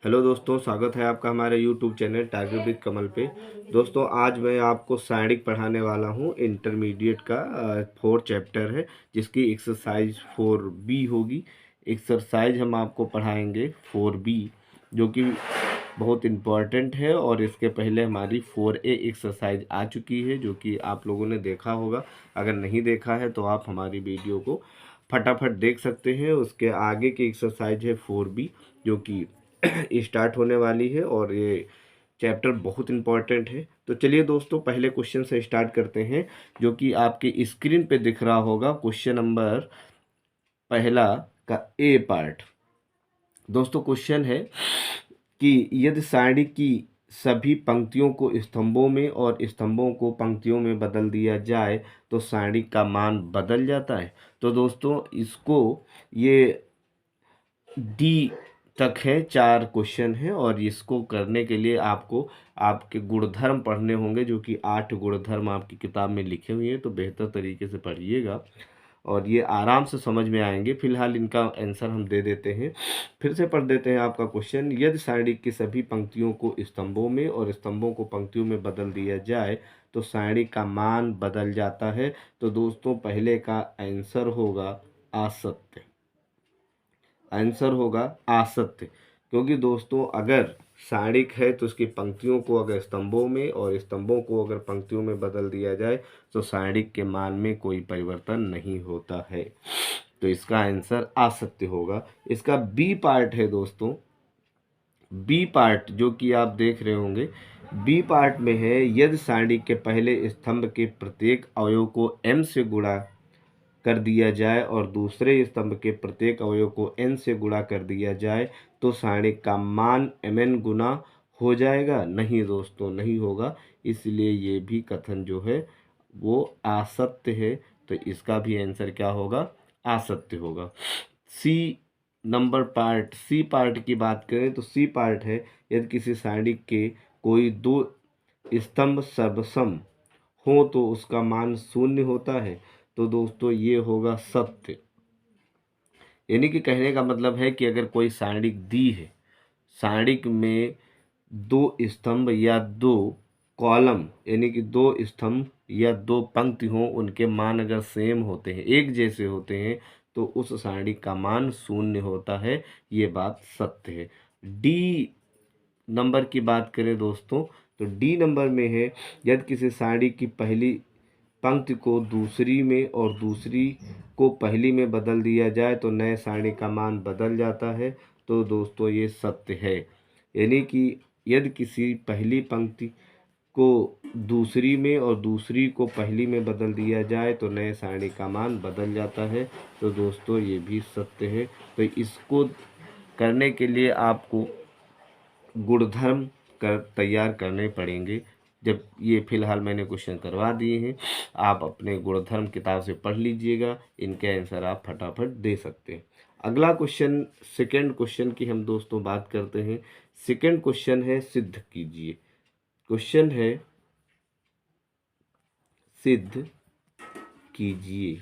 Hello दोस्तों, स्वागत है आपका हमारे यूट्यूब चैनल टाइगर विद कमल पे। दोस्तों, आज मैं आपको साइंटिक पढ़ाने वाला हूँ। इंटरमीडिएट का 4 चैप्टर है, जिसकी एक्सरसाइज 4B होगी। एक्सरसाइज हम आपको पढ़ाएंगे 4B, जो कि बहुत इम्पॉर्टेंट है। और इसके पहले हमारी 4A एक्सरसाइज आ चुकी है, जो कि आप लोगों ने देखा होगा। अगर नहीं देखा है तो आप हमारी वीडियो को फटाफट देख सकते हैं। उसके आगे की एक्सरसाइज है 4B, जो कि स्टार्ट होने वाली है। और ये चैप्टर बहुत इंपॉर्टेंट है। तो चलिए दोस्तों, पहले क्वेश्चन से स्टार्ट करते हैं, जो कि आपकी स्क्रीन पे दिख रहा होगा। क्वेश्चन नंबर पहला का ए पार्ट। दोस्तों, क्वेश्चन है कि यदि सारणी की सभी पंक्तियों को स्तंभों में और स्तंभों को पंक्तियों में बदल दिया जाए तो सारणी का मान बदल जाता है। तो दोस्तों, इसको ये डी तक है, 4 क्वेश्चन है। और इसको करने के लिए आपको आपके गुणधर्म पढ़ने होंगे, जो कि 8 गुणधर्म आपकी किताब में लिखे हुए हैं। तो बेहतर तरीके से पढ़िएगा और ये आराम से समझ में आएंगे। फिलहाल इनका आंसर हम दे देते हैं। फिर से पढ़ देते हैं आपका क्वेश्चन। यदि सारणी की सभी पंक्तियों को स्तंभों में और स्तंभों को पंक्तियों में बदल दिया जाए तो सारणी का मान बदल जाता है। तो दोस्तों, पहले का आंसर होगा असत्य। आंसर होगा असत्य, क्योंकि दोस्तों अगर सारणिक है तो उसकी पंक्तियों को अगर स्तंभों में और स्तंभों को अगर पंक्तियों में बदल दिया जाए तो सारणिक के मान में कोई परिवर्तन नहीं होता है। तो इसका आंसर असत्य होगा। इसका बी पार्ट है दोस्तों। बी पार्ट जो कि आप देख रहे होंगे, बी पार्ट में है, यदि सारणी के पहले स्तंभ के प्रत्येक अवयव को m से गुणा कर दिया जाए और दूसरे स्तंभ के प्रत्येक अवयव को n से गुणा कर दिया जाए तो सारणी का मान mn गुना हो जाएगा। नहीं दोस्तों, नहीं होगा। इसलिए ये भी कथन जो है वो असत्य है। तो इसका भी आंसर क्या होगा? असत्य होगा। C number part, C part की बात करें तो सी पार्ट है, यदि किसी सारणी के कोई 2 स्तंभ सर्वसम हो तो उसका मान 0 होता है। तो दोस्तों, ये होगा सत्य। यानी कि कहने का मतलब है कि अगर कोई सारणिक दी है, सारणिक में 2 स्तंभ या 2 कॉलम, यानी कि 2 स्तंभ या 2 पंक्ति हों, उनके मान अगर सेम होते हैं, एक जैसे होते हैं, तो उस सारणी का मान 0 होता है। ये बात सत्य है। डी नंबर की बात करें दोस्तों, तो डी नंबर में है, यदि किसी सारणी की पहली पंक्ति को दूसरी में और दूसरी को पहली में बदल दिया जाए तो नए सारणी का मान बदल जाता है। तो दोस्तों, ये सत्य है। यानी कि यदि किसी पहली पंक्ति को दूसरी में और दूसरी को पहली में बदल दिया जाए तो नए सारणी का मान बदल जाता है। तो दोस्तों, ये भी सत्य है। तो इसको करने के लिए आपको गुणधर्म कर तैयार करने पड़ेंगे। जब ये फिलहाल मैंने क्वेश्चन करवा दिए हैं, आप अपने गुणधर्म किताब से पढ़ लीजिएगा। इनके आंसर आप फटाफट दे सकते हैं। अगला क्वेश्चन, सेकंड क्वेश्चन की हम दोस्तों बात करते हैं। सेकंड क्वेश्चन है सिद्ध कीजिए। क्वेश्चन है सिद्ध कीजिए।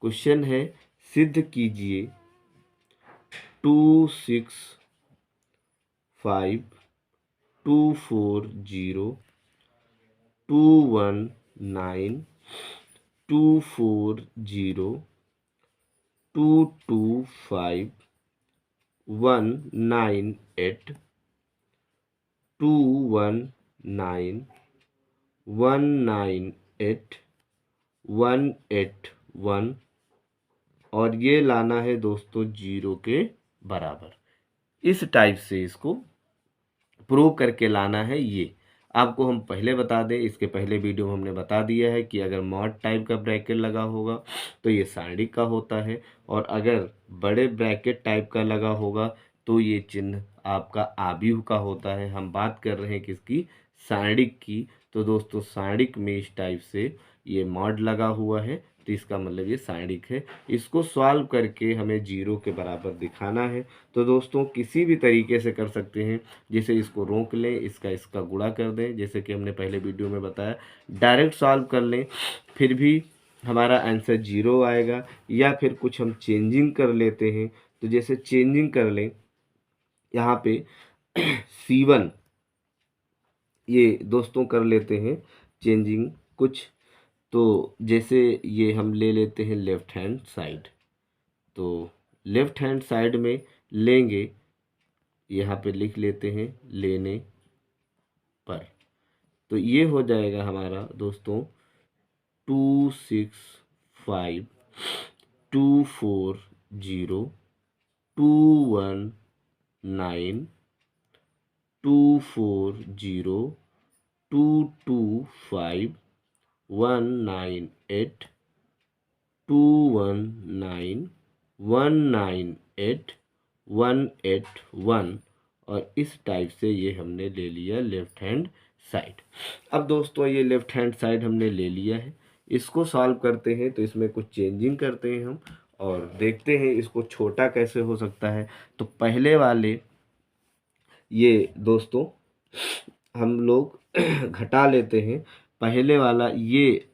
क्वेश्चन है सिद्ध कीजिए 2 6 5 2 4 0 2 1 9 2 4 0 2 2 5 1 9 8 2 1 9 1 9 8 1 8 1। और ये लाना है दोस्तों 0 के बराबर। इस टाइप से इसको प्रूव करके लाना है। ये आपको हम पहले बता दें, इसके पहले वीडियो में हमने बता दिया है कि अगर मॉड टाइप का ब्रैकेट लगा होगा तो ये सारणिक का होता है, और अगर बड़े ब्रैकेट टाइप का लगा होगा तो ये चिन्ह आपका आव्यूह का होता है। हम बात कर रहे हैं किसकी? सारणिक की। तो दोस्तों, सारणिक में इस टाइप से ये मॉड लगा हुआ है, तो इसका मतलब ये सारणिक है। इसको सॉल्व करके हमें 0 के बराबर दिखाना है। तो दोस्तों, किसी भी तरीके से कर सकते हैं। जैसे इसको रोक लें, इसका गुणा कर दें, जैसे कि हमने पहले वीडियो में बताया। डायरेक्ट सॉल्व कर लें, फिर भी हमारा आंसर 0 आएगा। या फिर कुछ हम चेंजिंग कर लेते हैं, तो जैसे चेंजिंग कर लें यहाँ पे C1 ये दोस्तों कर लेते हैं चेंजिंग कुछ। तो जैसे ये हम ले लेते हैं लेफ़्ट हैंड साइड, तो लेफ़्ट हैंड साइड में लेंगे, यहाँ पे लिख लेते हैं लेने पर। तो ये हो जाएगा हमारा दोस्तों 2140248219821981881 और इस टाइप से ये हमने ले लिया लेफ़्ट हैंड साइड। अब दोस्तों ये लेफ़्ट हैंड साइड हमने ले लिया है, इसको सॉल्व करते हैं। तो इसमें कुछ चेंजिंग करते हैं हम और देखते हैं इसको छोटा कैसे हो सकता है। तो पहले वाले ये दोस्तों हम लोग घटा लेते हैं। पहले वाला ये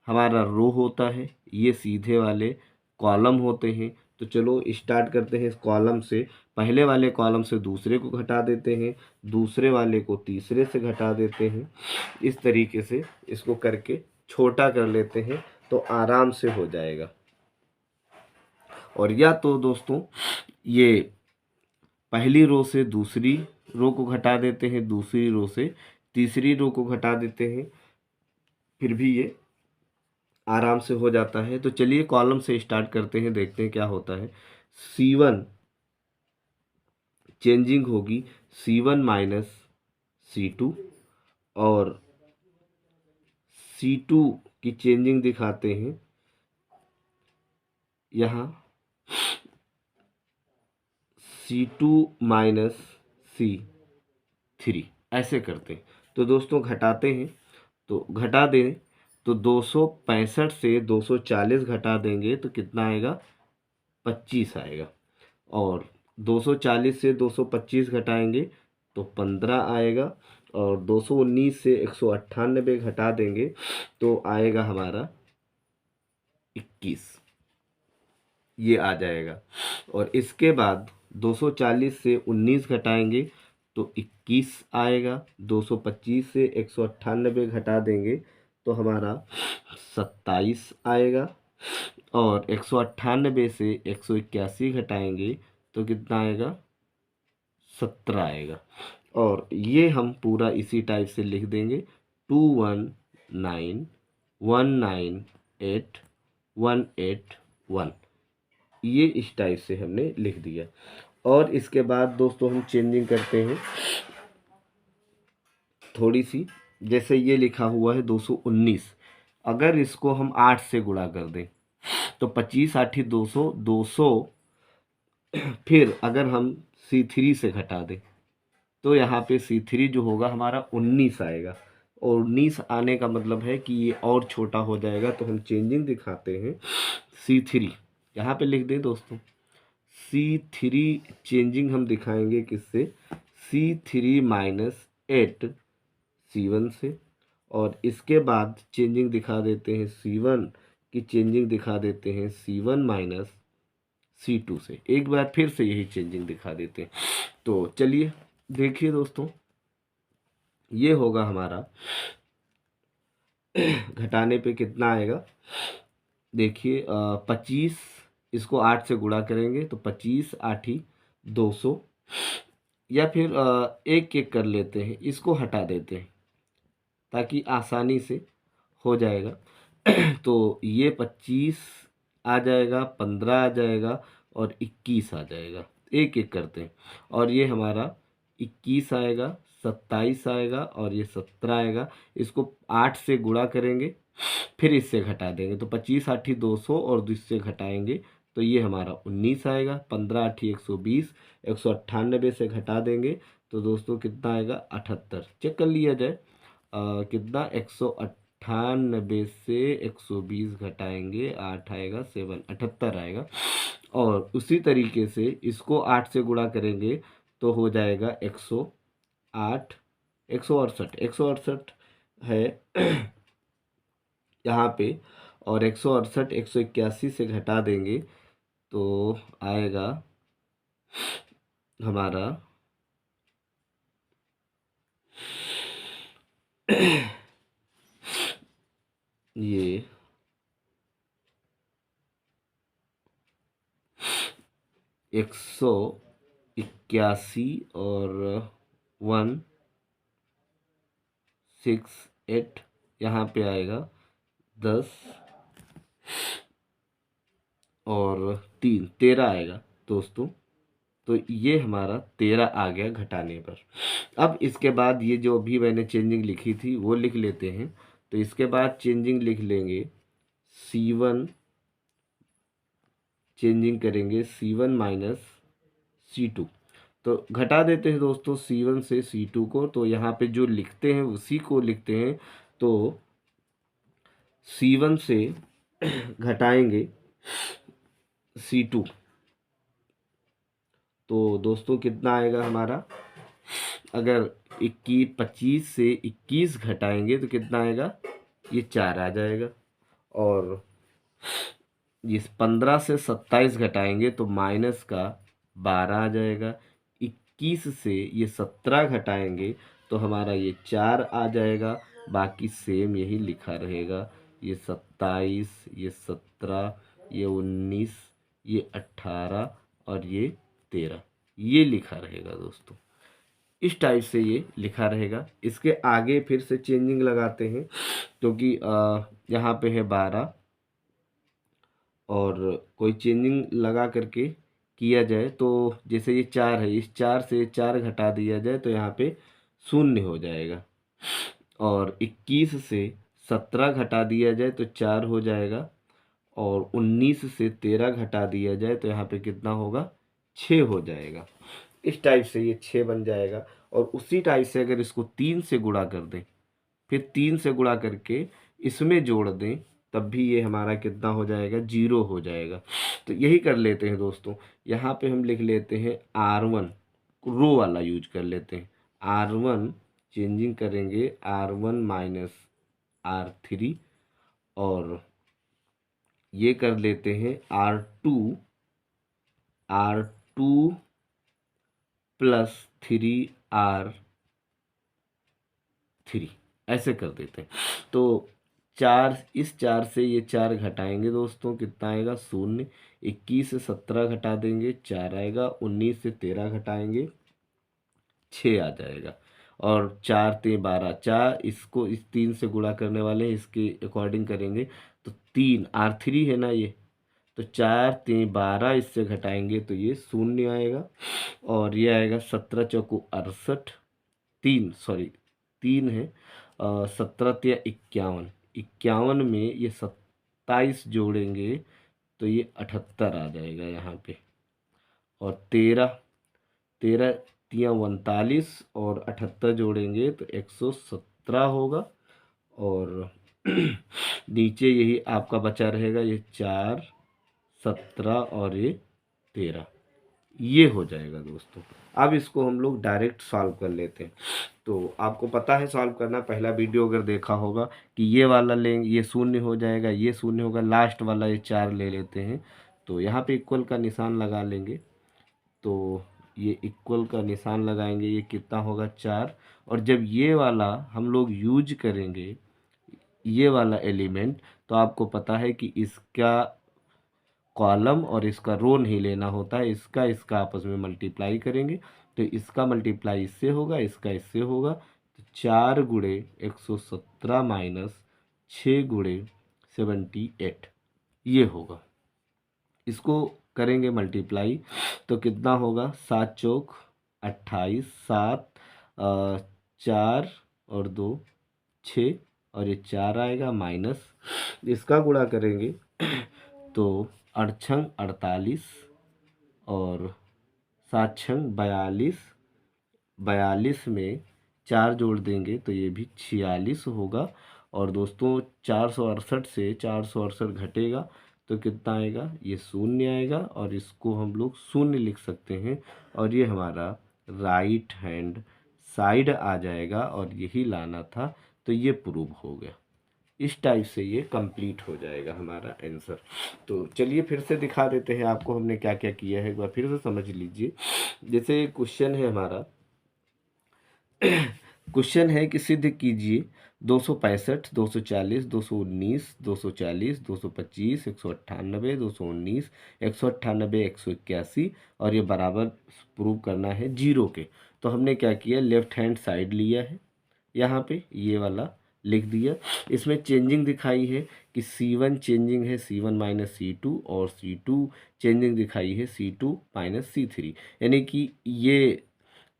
हमारा रो होता है, ये सीधे वाले कॉलम होते हैं। तो चलो स्टार्ट करते हैं इस कॉलम से। पहले वाले कॉलम से दूसरे को घटा देते हैं, दूसरे वाले को तीसरे से घटा देते हैं। इस तरीके से इसको करके छोटा कर लेते हैं तो आराम से हो जाएगा। और या तो दोस्तों ये पहली रो से दूसरी रो को घटा देते हैं, दूसरी रो से तीसरी रो को घटा देते हैं, फिर भी ये आराम से हो जाता है। तो चलिए कॉलम से स्टार्ट करते हैं, देखते हैं क्या होता है। C1 चेंजिंग होगी C1 माइनस C2 और C2 की चेंजिंग दिखाते हैं यहाँ C2 माइनस C3 ऐसे करते हैं। तो दोस्तों घटाते हैं, तो घटा दें तो 265 से 240 घटा देंगे तो कितना आएगा 25 आएगा। और 240 से 225 घटाएंगे तो 15 आएगा। और 219 से 198 घटा देंगे तो आएगा हमारा 21, ये आ जाएगा। और इसके बाद 240 से 19 घटाएंगे तो 21 आएगा। 225 से 198 घटा देंगे तो हमारा 27 आएगा। और 198 से 181 घटाएंगे तो कितना आएगा 17 आएगा। और ये हम पूरा इसी टाइप से लिख देंगे 219198181, ये इस टाइप से हमने लिख दिया। और इसके बाद दोस्तों हम चेंजिंग करते हैं थोड़ी सी। जैसे ये लिखा हुआ है 219, अगर इसको हम 8 से गुणा कर दें तो 25 8 200 200। फिर अगर हम C3 से घटा दें तो यहाँ पे C3 जो होगा हमारा 19 आएगा। और 19 आने का मतलब है कि ये और छोटा हो जाएगा। तो हम चेंजिंग दिखाते हैं C3, यहाँ पे लिख दें दोस्तों C3 चेंजिंग हम दिखाएंगे किससे, C3 माइनस 8 C1 से। और इसके बाद चेंजिंग दिखा देते हैं C1 की चेंजिंग दिखा देते हैं C1 माइनस C2 से। एक बार फिर से यही चेंजिंग दिखा देते हैं। तो चलिए देखिए दोस्तों, ये होगा हमारा घटाने पे कितना आएगा, देखिए 25, इसको 8 से गुणा करेंगे तो 25 8 200। या फिर एक एक कर लेते हैं, इसको हटा देते हैं ताकि आसानी से हो जाएगा। तो ये 25 आ जाएगा, 15 आ जाएगा और 21 आ जाएगा। एक एक करते हैं, और ये हमारा 21 आएगा, 27 आएगा और ये 17 आएगा। इसको 8 से गुणा करेंगे, फिर इससे घटा देंगे तो 25 8 200 और इससे घटाएंगे तो ये हमारा 19 आएगा। 15 8 120, 198 से घटा देंगे तो दोस्तों कितना आएगा 78। चेक कर लिया जाए कितना 198 से 120 घटाएंगे 8 आएगा 7, 78 आएगा। और उसी तरीके से इसको 8 से गुणा करेंगे तो हो जाएगा 108 168 है यहाँ पे। और 168 181 से घटा देंगे तो आएगा हमारा ये 181 और 168 यहाँ पे आएगा 10 और 3 13 आएगा दोस्तों। तो ये हमारा 13 आ गया घटाने पर। अब इसके बाद ये जो अभी मैंने चेंजिंग लिखी थी वो लिख लेते हैं। तो इसके बाद चेंजिंग लिख लेंगे C1, चेंजिंग करेंगे C1 माइनस C2। तो घटा देते हैं दोस्तों C1 से C2 को। तो यहाँ पे जो लिखते हैं उसी को लिखते हैं। तो C1 से घटाएंगे C2 तो दोस्तों कितना आएगा हमारा, अगर 25 से 21 घटाएंगे तो कितना आएगा, ये 4 आ जाएगा। और ये 15 से 27 घटाएंगे तो माइनस का 12 आ जाएगा। 21 से ये 17 घटाएंगे तो हमारा ये 4 आ जाएगा। बाकी सेम यही लिखा रहेगा, ये 27, ये 17, ये 19, ये 18 और ये 13, ये लिखा रहेगा दोस्तों। इस टाइप से ये लिखा रहेगा। इसके आगे फिर से चेंजिंग लगाते हैं क्योंकि यहाँ पे है 12 और कोई चेंजिंग लगा करके किया जाए तो जैसे ये 4 है, इस 4 से 4 घटा दिया जाए तो यहाँ पे 0 हो जाएगा। और 21 से 17 घटा दिया जाए तो 4 हो जाएगा। और 19 से 13 घटा दिया जाए तो यहाँ पे कितना होगा, 6 हो जाएगा। इस टाइप से ये 6 बन जाएगा। और उसी टाइप से अगर इसको 3 से गुणा कर दें, फिर 3 से गुणा करके इसमें जोड़ दें, तब भी ये हमारा कितना हो जाएगा, 0 हो जाएगा। तो यही कर लेते हैं दोस्तों। यहाँ पे हम लिख लेते हैं R1, रो वाला यूज कर लेते हैं। R1 चेंजिंग करेंगे R1 माइनस R3 और ये कर लेते हैं R2 प्लस 3R3, ऐसे कर देते हैं। तो 4, इस 4 से ये 4 घटाएंगे दोस्तों, कितना आएगा, 0। 21 से 17 घटा देंगे, 4 आएगा। 19 से 13 घटाएंगे, 6 आ जाएगा। और 4 3 12, 4 इसको इस 3 से गुणा करने वाले हैं, इसके अकॉर्डिंग करेंगे तो 3 R3 है ना ये, तो 4 3 12, इससे घटाएंगे तो ये 0 आएगा। और ये आएगा 17 चौको 68, 3 है। 17 तिया 51, 51 में ये 27 जोड़ेंगे तो ये 78 आ जाएगा यहाँ पे। और 13 तिया 39 और 78 जोड़ेंगे तो 117 होगा। और नीचे यही आपका बचा रहेगा, ये 4 17 और ये 13, ये हो जाएगा दोस्तों। अब इसको हम लोग डायरेक्ट सॉल्व कर लेते हैं। तो आपको पता है सॉल्व करना, पहला वीडियो अगर देखा होगा कि ये वाला लेंगे, ये 0 हो जाएगा, ये 0 होगा, लास्ट वाला ये 4 ले लेते हैं। तो यहाँ पे इक्वल का निशान लगा लेंगे। तो ये इक्वल का निशान लगाएंगे, ये कितना होगा, 4। और जब ये वाला हम लोग यूज करेंगे, ये वाला एलिमेंट, तो आपको पता है कि इसका कॉलम और इसका रो नहीं लेना होता है, इसका आपस में मल्टीप्लाई करेंगे। तो इसका मल्टीप्लाई इससे होगा, इसका इससे होगा। तो 4 गुणे 117 माइनस 6 गुणे 78, ये होगा। इसको करेंगे मल्टीप्लाई तो कितना होगा, 7 चौक 28, 7 4 और 2 6, और ये 4 आएगा माइनस, इसका गुणा करेंगे तो 8 छंग 48 और 7 छंग 42, 42 में 4 जोड़ देंगे तो ये भी 46 होगा। और दोस्तों 468 से 468 घटेगा तो कितना आएगा, ये 0 आएगा। और इसको हम लोग 0 लिख सकते हैं और ये हमारा राइट हैंड साइड आ जाएगा और यही लाना था। तो ये प्रूव हो गया। इस टाइप से ये कंप्लीट हो जाएगा हमारा आंसर। तो चलिए फिर से दिखा देते हैं आपको हमने क्या क्या किया है, एक बार फिर से समझ लीजिए। जैसे क्वेश्चन है हमारा क्वेश्चन है कि सिद्ध कीजिए 265, 240, 219, 240, 225, 198, 219, 198, 181 और ये बराबर प्रूव करना है जीरो के। तो हमने क्या किया, लेफ्ट हैंड साइड लिया है, यहाँ पे ये वाला लिख दिया। इसमें चेंजिंग दिखाई है कि C1 चेंजिंग है C1 माइनस C2 और C2 चेंजिंग दिखाई है C2 माइनस C3, यानी कि ये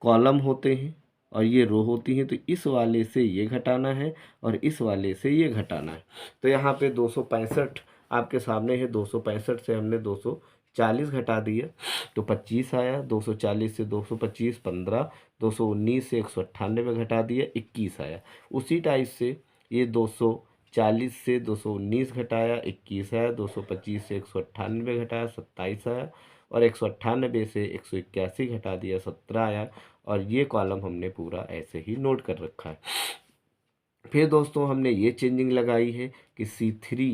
कॉलम होते हैं और ये रो होती हैं। तो इस वाले से ये घटाना है और इस वाले से ये घटाना है। तो यहाँ पे 265 आपके सामने है, 265 से हमने 240 घटा दिया तो 25 आया। 240 से 225 15, 219 से 198 घटा दिया 21 आया। उसी टाइप से ये 240 से 219 घटाया 21 आया, 225 से 198 घटाया 27 आया और 198 से 181 घटा दिया 17 आया। और ये कॉलम हमने पूरा ऐसे ही नोट कर रखा है। फिर दोस्तों हमने ये चेंजिंग लगाई है कि C3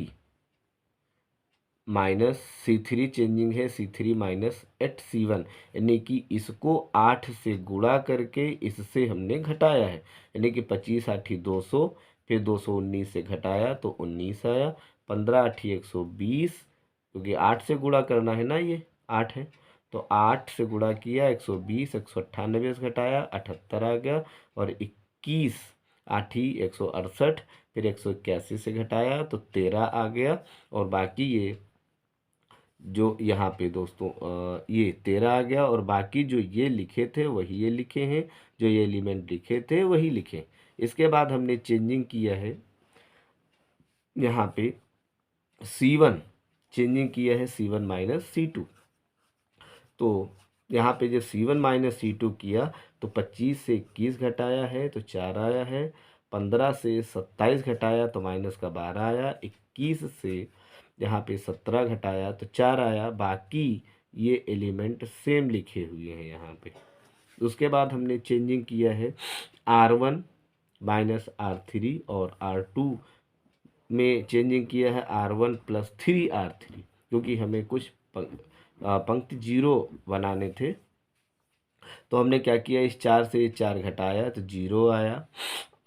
माइनस C3 चेंजिंग है C3 माइनस 8C1, यानी कि इसको 8 से गुणा करके इससे हमने घटाया है, यानी कि 25 आठी 200, फिर 219 से घटाया तो 19 आया, 15 आठी 120, क्योंकि 8 से गुणा करना है ना, ये 8 है तो 8 से गुणा किया 120, 198 से घटाया 78 आ गया और 21 आठी 168, फिर 181 से घटाया तो 13 आ गया। और बाकी ये जो यहाँ पे दोस्तों ये 13 आ गया और बाकी जो ये लिखे थे वही ये लिखे हैं, जो ये एलिमेंट लिखे थे वही लिखे। इसके बाद हमने चेंजिंग किया है यहाँ पे C1 चेंजिंग किया है C1 माइनस C2। तो यहाँ पे जब C1 माइनस C2 किया तो 25 से 21 घटाया है तो 4 आया है, 15 से 27 घटाया तो माइनस का 12 आया, 21 से यहाँ पे 17 घटाया तो 4 आया। बाकी ये एलिमेंट सेम लिखे हुए हैं यहाँ पे। उसके बाद हमने चेंजिंग किया है R1 माइनस R3 और R2 में चेंजिंग किया है R1 प्लस 3R3, क्योंकि हमें कुछ पंक्ति जीरो बनाने थे। तो हमने क्या किया, इस 4 से 4 घटाया तो 0 आया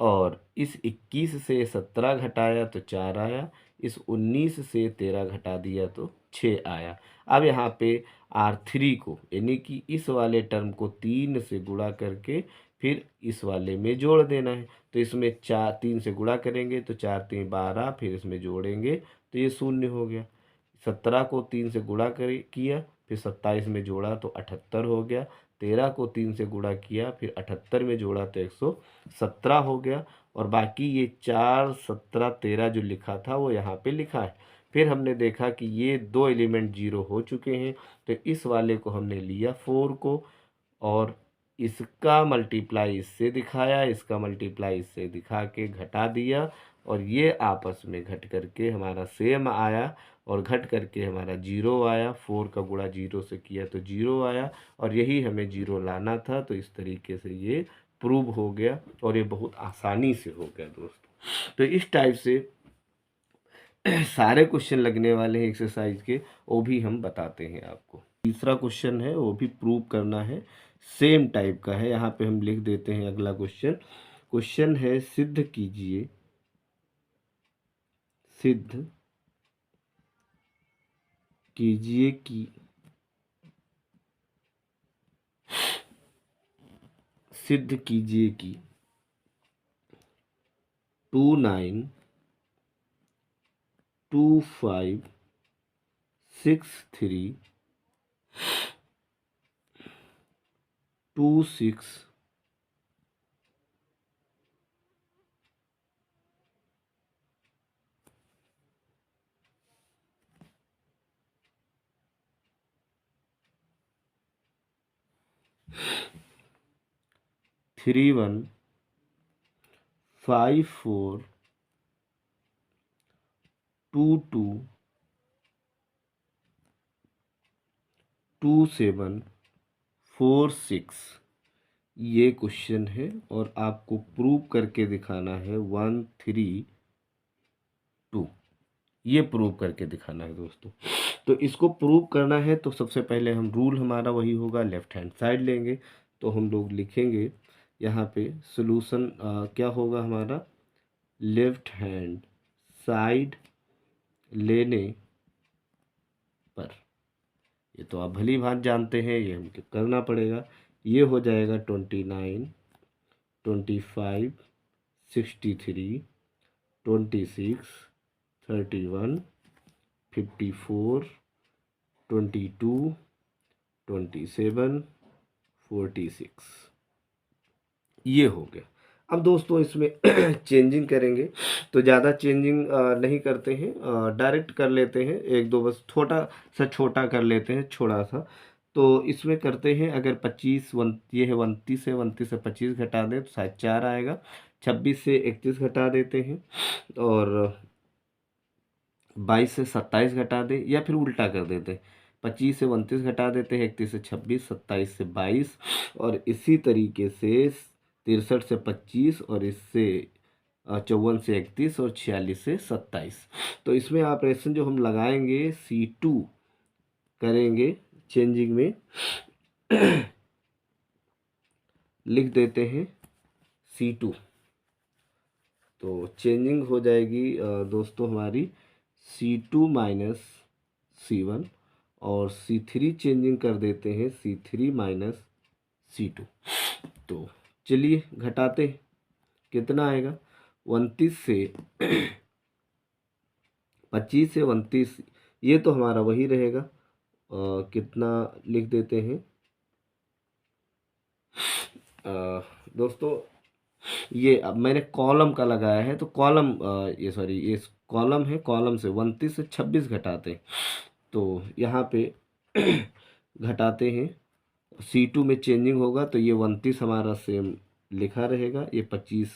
और इस 21 से 17 घटाया तो 4 आया, इस 19 से 13 घटा दिया तो 6 आया। अब यहाँ पे R3 को यानी कि इस वाले टर्म को 3 से गुणा करके फिर इस वाले में जोड़ देना है। तो इसमें 3 से गुणा करेंगे तो 4 3 12, फिर इसमें जोड़ेंगे तो ये 0 हो गया। 17 को 3 से गुणा किया, फिर 27 में जोड़ा तो 78 हो गया। 13 को 3 से गुणा किया, फिर 78 में जोड़ा तो 117 हो गया। और बाकी ये 4 17 13 जो लिखा था वो यहाँ पे लिखा है। फिर हमने देखा कि ये दो एलिमेंट जीरो हो चुके हैं, तो इस वाले को हमने लिया 4 को और इसका मल्टीप्लाई इससे दिखाया, इसका मल्टीप्लाई इससे दिखा के घटा दिया और ये आपस में घट करके हमारा सेम आया और घट करके हमारा 0 आया। 4 का गुणा 0 से किया तो 0 आया और यही हमें 0 लाना था। तो इस तरीके से ये प्रूव हो गया और ये बहुत आसानी से हो गया दोस्तों। तो इस टाइप से सारे क्वेश्चन लगने वाले हैं एक्सरसाइज के, वो भी हम बताते हैं आपको। तीसरा क्वेश्चन है वो भी प्रूव करना है, सेम टाइप का है। यहाँ पे हम लिख देते हैं अगला क्वेश्चन। क्वेश्चन है सिद्ध कीजिए कि सिद्ध कीजिए कि 29 25 63 26 31 54 22 27 46 ये क्वेश्चन है और आपको प्रूव करके दिखाना है 1 3 2, ये प्रूव करके दिखाना है दोस्तों। तो इसको प्रूव करना है तो सबसे पहले हम रूल हमारा वही होगा, लेफ्ट हैंड साइड लेंगे। तो हम लोग लिखेंगे यहाँ पे सॉल्यूशन क्या होगा हमारा, लेफ्ट हैंड साइड लेने पर। ये तो आप भली भांति जानते हैं, ये हमको करना पड़ेगा। ये हो जाएगा 29, 25, 63, 26, 31, 54, 22, 27, 46, ये हो गया। अब दोस्तों इसमें चेंजिंग करेंगे तो ज़्यादा चेंजिंग नहीं करते हैं, डायरेक्ट कर लेते हैं, एक दो बस छोटा सा छोटा कर लेते हैं, छोटा सा। तो इसमें करते हैं, अगर 25 ये है 29 से 25 घटा दें तो शायद 4 आएगा। 26 से 31 घटा देते हैं और 22 से 27 घटा दें, या फिर उल्टा कर देते हैं, 25 से 29 घटा देते हैं, 31 से 26, 27 से 22, और इसी तरीके से 63 से 25, और इससे 54 से 31, और 46 से 27। तो इसमें ऑपरेशन जो हम लगाएंगे C2 करेंगे, चेंजिंग में लिख देते हैं C2। तो चेंजिंग हो जाएगी दोस्तों हमारी C2 माइनस C1, और C3 चेंजिंग कर देते हैं C3 माइनस C2। तो चलिए घटाते हैं, कितना आएगा, 29 से 25 से 29, ये तो हमारा वही रहेगा। कितना लिख देते हैं दोस्तों, ये अब मैंने कॉलम का लगाया है, तो कॉलम ये सॉरी ये कॉलम है, कॉलम से 29 से 26 घटाते हैं। तो यहाँ पे घटाते हैं, C2 में चेंजिंग होगा तो ये 29 हमारा सेम लिखा रहेगा, ये 25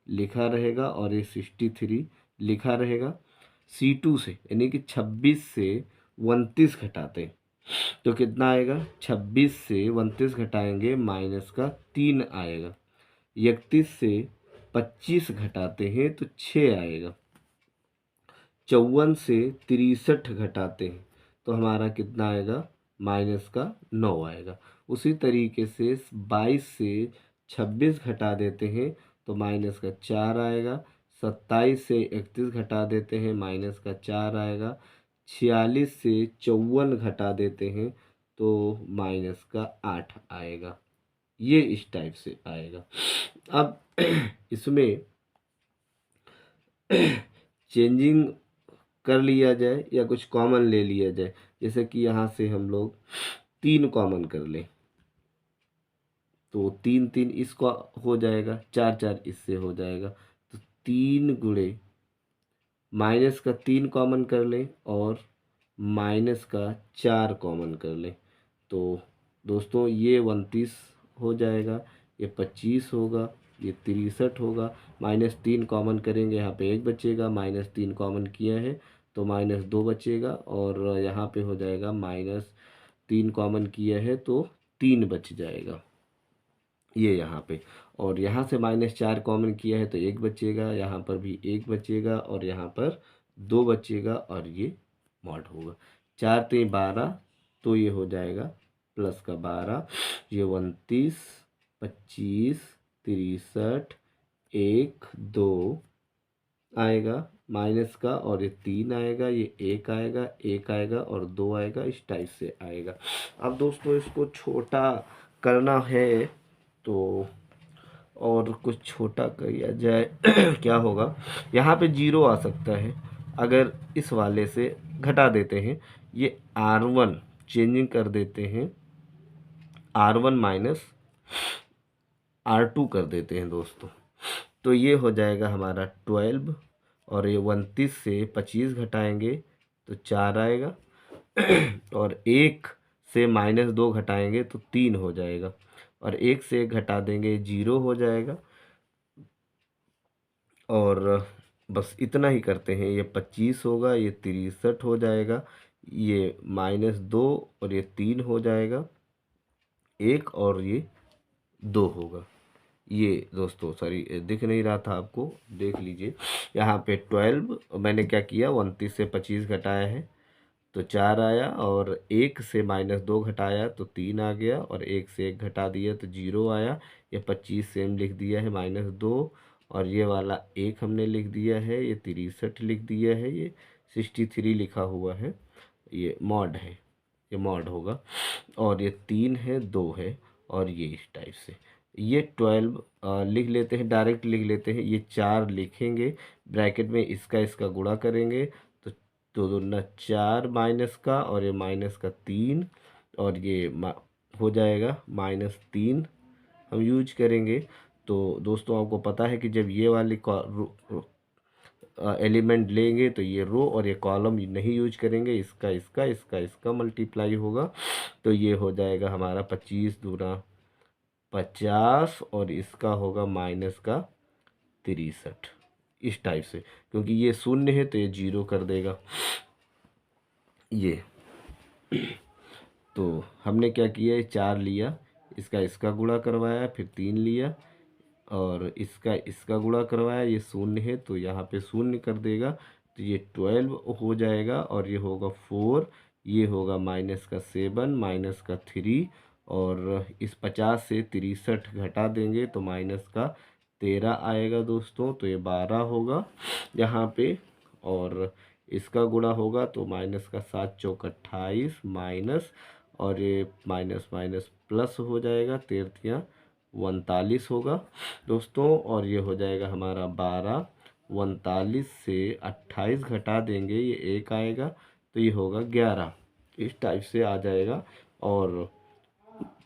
लिखा रहेगा, और ये 63 लिखा रहेगा। C2 से यानी कि 26 से 29 घटाते हैं तो कितना आएगा, 26 से 29 घटाएंगे माइनस का 3 आएगा। 31 से 25 घटाते हैं तो 6 आएगा। 54 से 63 घटाते हैं तो हमारा कितना आएगा, माइनस का 9 आएगा। उसी तरीके से 22 से 26 घटा देते हैं तो माइनस का 4 आएगा। 27 से 31 घटा देते हैं, माइनस का 4 आएगा। 46 से 54 घटा देते हैं तो माइनस का 8 आएगा। ये इस टाइप से आएगा। अब इसमें चेंजिंग कर लिया जाए या कुछ कॉमन ले लिया जाए, जैसे कि यहाँ से हम लोग 3 कॉमन कर लें तो 3 3 इसका हो जाएगा, 4 4 इससे हो जाएगा। तो 3 गुणे माइनस का 3 कॉमन कर लें और माइनस का 4 कॉमन कर लें तो दोस्तों ये 29 हो जाएगा, ये 25 होगा, ये 63 होगा। -3 कॉमन करेंगे, यहाँ पे 1 बचेगा, -3 कॉमन किया है तो -2 बचेगा, और यहाँ पे हो जाएगा -3 कॉमन किया है तो 3 बच जाएगा ये यहाँ पे। और यहाँ से -4 कॉमन किया है तो 1 बचेगा, यहाँ पर भी 1 बचेगा, और यहाँ पर 2 बचेगा, और ये मॉड होगा। 4 3 12 तो ये हो जाएगा प्लस का 12, ये 29, 25, 63, 1 2 आएगा माइनस का, और ये 3 आएगा, ये 1 आएगा, 1 आएगा, और 2 आएगा, इस टाइप से आएगा। अब दोस्तों इसको छोटा करना है तो और कुछ छोटा किया जाए क्या होगा, यहाँ पे 0 आ सकता है, अगर इस वाले से घटा देते हैं, ये R1 चेंजिंग कर देते हैं, R1 माइनस R2 कर देते हैं दोस्तों। तो ये हो जाएगा हमारा 12, और ये 29 से 25 घटाएंगे तो 4 आएगा, और 1 से -2 घटाएंगे तो 3 हो जाएगा, और 1 से 1 घटा देंगे 0 हो जाएगा। और बस इतना ही करते हैं, ये 25 होगा, ये 63 हो जाएगा, ये -2 और ये 3 हो जाएगा, 1 और ये 2 होगा। ये दोस्तों सॉरी दिख नहीं रहा था आपको, देख लीजिए यहाँ पे 12 मैंने क्या किया, 29 से 25 घटाया है तो 4 आया, और 1 से -2 घटाया तो 3 आ गया, और 1 से 1 घटा दिया तो 0 आया। ये 25 सेम लिख दिया है -2, और ये वाला 1 हमने लिख दिया है, ये 63 लिख दिया है, ये 63 लिखा हुआ है, ये मॉड है, ये मॉड होगा। और ये 3 है, 2 है, और ये इस टाइप से ये 12 लिख लेते हैं, डायरेक्ट लिख लेते हैं। ये 4 लिखेंगे, ब्रैकेट में इसका इसका गुणा करेंगे तो 2 दूना 4 माइनस का, और ये माइनस का 3, और ये हो जाएगा -3 हम यूज करेंगे। तो दोस्तों आपको पता है कि जब ये वाली एलिमेंट लेंगे तो ये रो और ये कॉलम नहीं यूज करेंगे, इसका इसका इसका इसका मल्टीप्लाई होगा, तो ये हो जाएगा हमारा 25 दूना 50, और इसका होगा माइनस का 63, इस टाइप से। क्योंकि ये शून्य है तो ये 0 कर देगा ये। तो हमने क्या किया, ये 4 लिया, इसका इसका गुणा करवाया, फिर 3 लिया, और इसका इसका गुणा करवाया, ये शून्य है तो यहाँ पे शून्य कर देगा, तो ये 12 हो जाएगा, और ये होगा 4, ये होगा माइनस का 7 माइनस का 3, और इस 50 से 63 घटा देंगे तो माइनस का 13 आएगा दोस्तों, तो ये 12 होगा यहाँ पे। और इसका गुणा होगा तो माइनस का 7 चौक 28 माइनस, और ये माइनस माइनस प्लस हो जाएगा, 13 39 होगा दोस्तों, और ये हो जाएगा हमारा 12। 39 से 28 घटा देंगे, ये 1 आएगा, तो ये होगा 11, इस टाइप से आ जाएगा। और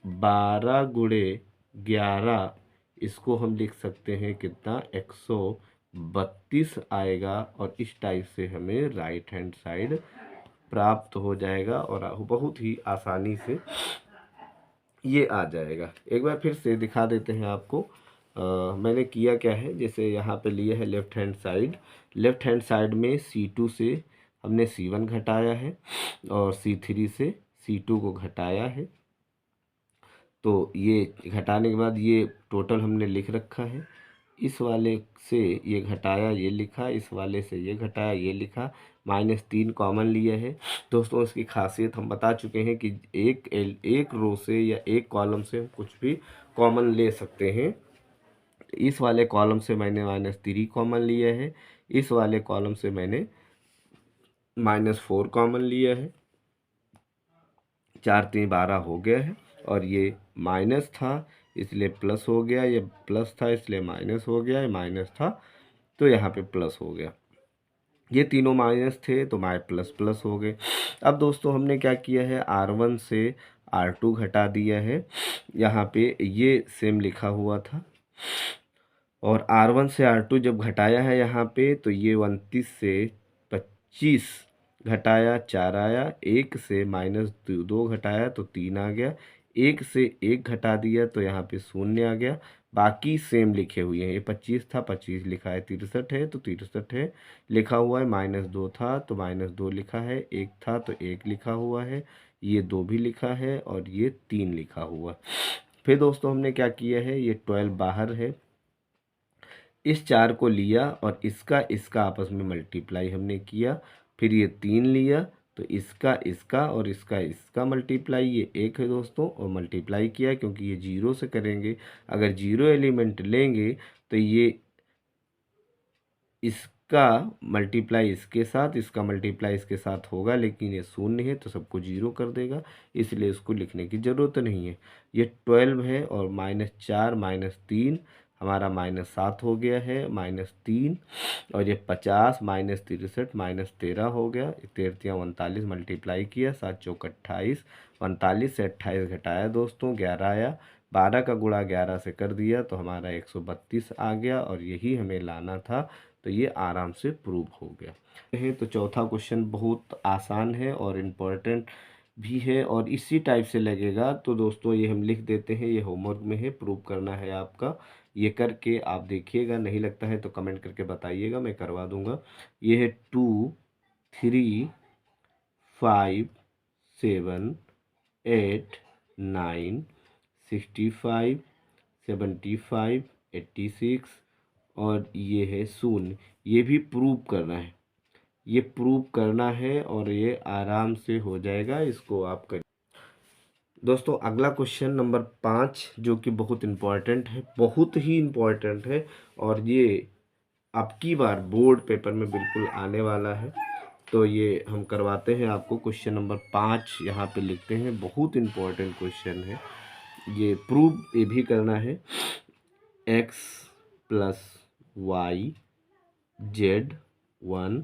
12 गुणे 11, इसको हम लिख सकते हैं कितना, 132 आएगा, और इस टाइप से हमें राइट हैंड साइड प्राप्त हो जाएगा, और बहुत ही आसानी से ये आ जाएगा। एक बार फिर से दिखा देते हैं आपको। मैंने किया क्या है, जैसे यहाँ पे लिया है left hand side, left hand side में C2 से हमने C1 घटाया है, और C3 से C2 को घटाया है। तो ये घटाने के बाद ये टोटल हमने लिख रखा है, इस वाले से ये घटाया, ये लिखा, इस वाले से ये घटाया, ये लिखा, -3 कॉमन लिया है दोस्तों। इसकी खासियत हम बता चुके हैं कि एक रो से या एक कॉलम से हम कुछ भी कॉमन ले सकते हैं। इस वाले कॉलम से मैंने -3 कॉमन लिया है, इस वाले कॉलम से मैंने -4 कॉमन लिया है, 4 3 12 हो गया है, और ये माइनस था इसलिए प्लस हो गया, ये प्लस था इसलिए माइनस हो गया, ये माइनस था तो यहाँ पे प्लस हो गया, ये तीनों माइनस थे तो प्लस प्लस हो गए। अब दोस्तों हमने क्या किया है, R1 से R2 घटा दिया है, यहाँ पे ये सेम लिखा हुआ था, और R1 से R2 जब घटाया है यहाँ पे तो ये 29 से 25 घटाया 4 आया, 1 से -2 घटाया तो 3 आ गया, 1 से 1 घटा दिया तो यहाँ पे 0 आ गया। बाकी सेम लिखे हुए हैं, ये 25 था 25 लिखा है, 63 है तो 63 है लिखा हुआ है, -2 था तो -2 लिखा है, 1 था तो 1 लिखा हुआ है, ये 2 भी लिखा है, और ये 3 लिखा हुआ। फिर दोस्तों हमने क्या किया है, ये 12 बाहर है, इस 4 को लिया और इसका इसका आपस में मल्टीप्लाई हमने किया, फिर ये 3 लिया तो इसका इसका और इसका इसका मल्टीप्लाई, ये 1 है दोस्तों, और मल्टीप्लाई किया क्योंकि ये 0 से करेंगे, अगर 0 एलिमेंट लेंगे तो ये इसका मल्टीप्लाई इसके साथ, इसका मल्टीप्लाई इसके साथ होगा, लेकिन ये 0 है तो सबको 0 कर देगा, इसलिए इसको लिखने की ज़रूरत नहीं है। ये 12 है और -4 -3 हमारा -7 हो गया है, -3, और ये 50 -63 -13 हो गया, 13 39 मल्टीप्लाई किया, 7 चौक 28, 39 से 28 घटाया दोस्तों 11 आया, 12 का गुणा 11 से कर दिया तो हमारा 132 आ गया, और यही हमें लाना था, तो ये आराम से प्रूव हो गया है। तो चौथा क्वेश्चन बहुत आसान है और इम्पोर्टेंट भी है, और इसी टाइप से लगेगा, तो दोस्तों ये हम लिख देते हैं, ये होमवर्क में है, प्रूव करना है आपका, ये करके आप देखिएगा, नहीं लगता है तो कमेंट करके बताइएगा, मैं करवा दूंगा। ये है 2 3 5 7 8 9 65 75 86, और ये है 0, ये भी प्रूव करना है, ये प्रूव करना है और ये आराम से हो जाएगा, इसको आप करिए। दोस्तों अगला क्वेश्चन नंबर 5 जो कि बहुत इम्पॉर्टेंट है, बहुत ही इम्पॉर्टेंट है, और ये अब की बार बोर्ड पेपर में बिल्कुल आने वाला है। तो ये हम करवाते हैं आपको। क्वेश्चन नंबर 5 यहाँ पे लिखते हैं, बहुत इम्पॉर्टेंट क्वेश्चन है। ये प्रूव ये भी करना है, x plus Y Z 1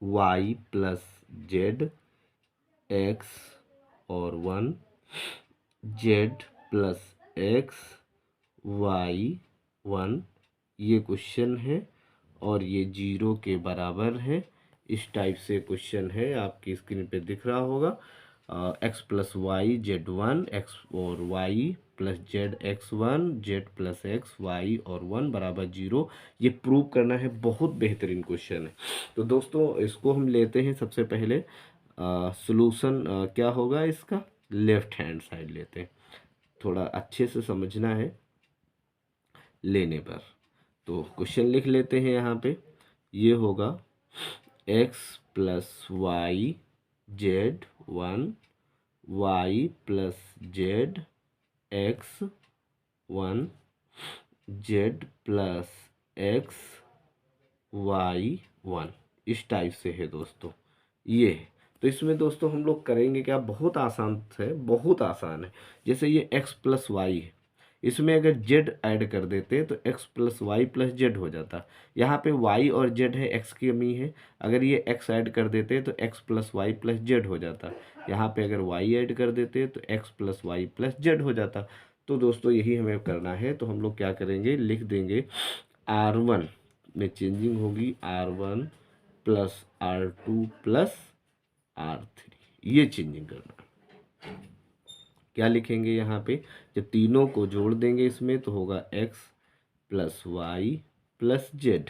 y plus Z X और 1 जेड प्लस एक्स वाई 1, ये क्वेश्चन है और ये 0 के बराबर है। इस टाइप से क्वेश्चन है, आपकी स्क्रीन पे दिख रहा होगा। X plus Y Z 1 X और Y plus Z X 1 Z plus X Y और 1 बराबर 0, ये प्रूव करना है। बहुत बेहतरीन क्वेश्चन है। तो दोस्तों इसको हम लेते हैं सबसे पहले। सॉल्यूशन क्या होगा इसका, लेफ्ट हैंड साइड लेते हैं, थोड़ा अच्छे से समझना है लेने पर। तो क्वेश्चन लिख लेते हैं यहाँ पे। ये होगा x plus Y Z 1 y plus Z X 1 Z plus X Y 1, इस टाइप से है दोस्तों ये है। तो इसमें दोस्तों हम लोग करेंगे क्या, बहुत आसान है, बहुत आसान है। जैसे ये x प्लस वाई है, इसमें अगर z ऐड कर देते तो x plus Y plus Z हो जाता। यहाँ पे y और z है, x की कमी है, अगर ये x ऐड कर देते तो x plus Y plus Z हो जाता। यहाँ पे अगर y ऐड कर देते तो x plus Y plus Z हो जाता। तो दोस्तों यही हमें करना है। तो हम लोग क्या करेंगे, लिख देंगे R1 में चेंजिंग होगी R1 plus R2 plus R3, ये चेंजिंग करना। क्या लिखेंगे यहाँ पे, जब तीनों को जोड़ देंगे इसमें तो होगा x plus Y plus z,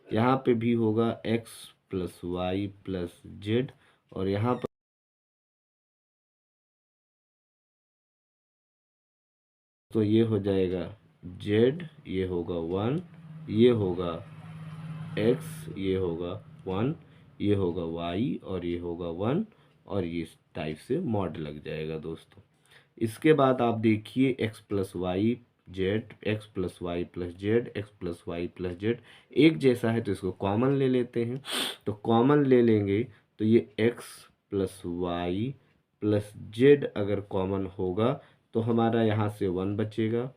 यहाँ पे भी होगा x plus Y plus z, और यहाँ पर तो ये हो जाएगा z, ये होगा 1, ये होगा x, ये होगा 1, ये होगा y और ये होगा 1, और ये इस टाइप से मॉड लग जाएगा दोस्तों। इसके बाद आप देखिए x plus Y z x plus Y plus Z x plus Y plus z एक जैसा है, तो इसको कॉमन ले लेते हैं। तो कॉमन ले लेंगे तो ये x plus Y plus z अगर कॉमन होगा तो हमारा यहाँ से 1 बचेगा,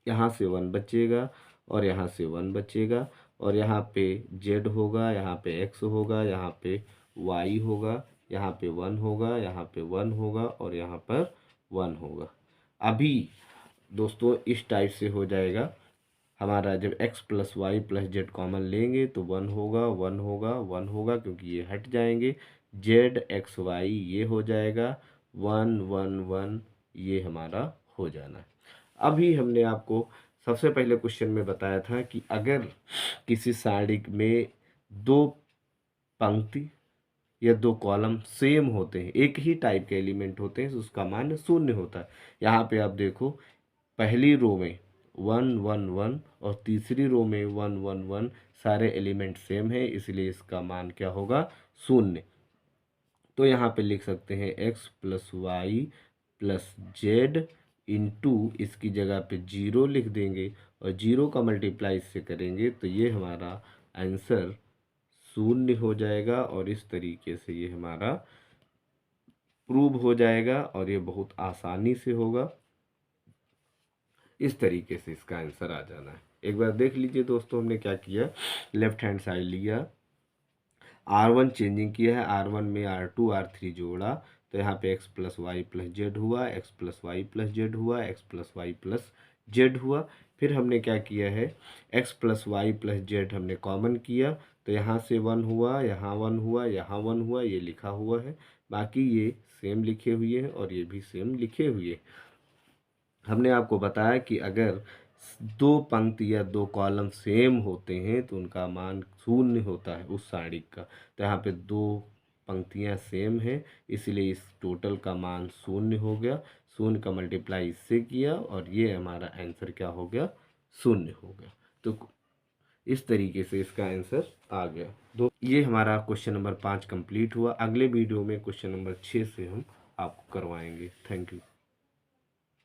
यहाँ से 1 बचेगा, और यहाँ से 1 बचेगा, और यहाँ पे z होगा, यहाँ पे x होगा, यहाँ पे y होगा, यहाँ पे 1 होगा, यहाँ पे 1 होगा, और यहाँ पर 1 होगा। अभी दोस्तों इस टाइप से हो जाएगा हमारा। जब x plus Y plus z common लेंगे तो 1 होगा 1 होगा 1 होगा, क्योंकि ये हट जाएंगे। जेड एक्स वाई ये हो जाएगा 1 1 1, ये हमारा हो जाना है। अभी हमने आपको सबसे पहले क्वेश्चन में बताया था कि अगर किसी सारणी में दो पंक्ति या दो कॉलम सेम होते हैं, एक ही टाइप के एलिमेंट होते हैं, तो उसका मान 0 होता है। यहाँ पे आप देखो पहली रो में 1 1 1 और तीसरी रो में 1 1 1, सारे एलिमेंट सेम है, इसलिए इसका मान क्या होगा, 0। तो यहाँ पे लिख सकते हैं x plus Y plus z into, इसकी जगह पे 0 लिख देंगे, और 0 का मल्टीप्लाई इससे करेंगे तो ये हमारा आंसर 0 हो जाएगा। और इस तरीके से ये हमारा प्रूव हो जाएगा, और ये बहुत आसानी से होगा। इस तरीके से इसका आंसर आ जाना है। एक बार देख लीजिए दोस्तों, हमने क्या किया, लेफ्ट हैंड साइड लिया, R1 चेंजिंग किया है, R1 में R2 R3 जोड़ा, तो यहाँ पे x plus Y plus z हुआ, x plus Y plus z हुआ, x plus Y plus z हुआ। फिर हमने क्या किया है, x plus Y plus z हमने कॉमन किया, तो यहाँ से 1 हुआ, यहाँ 1 हुआ, यहाँ 1 हुआ, ये लिखा हुआ है। बाकी ये सेम लिखे हुए हैं और ये भी सेम लिखे हुए। हमने आपको बताया कि अगर दो पंक्ति या दो कॉलम सेम होते हैं तो उनका मान 0 होता है उस सारणी का। तो यहाँ पे दो पंक्तियाँ सेम हैं, इसलिए इस टोटल का मान 0 हो गया। 0 का मल्टीप्लाई इससे किया और ये हमारा आंसर क्या हो गया, 0 हो गया। तो इस तरीके से इसका आंसर आ गया। दो ये हमारा क्वेश्चन नंबर 5 कंप्लीट हुआ। अगले वीडियो में क्वेश्चन नंबर 6 से हम आपको करवाएंगे। Thank you.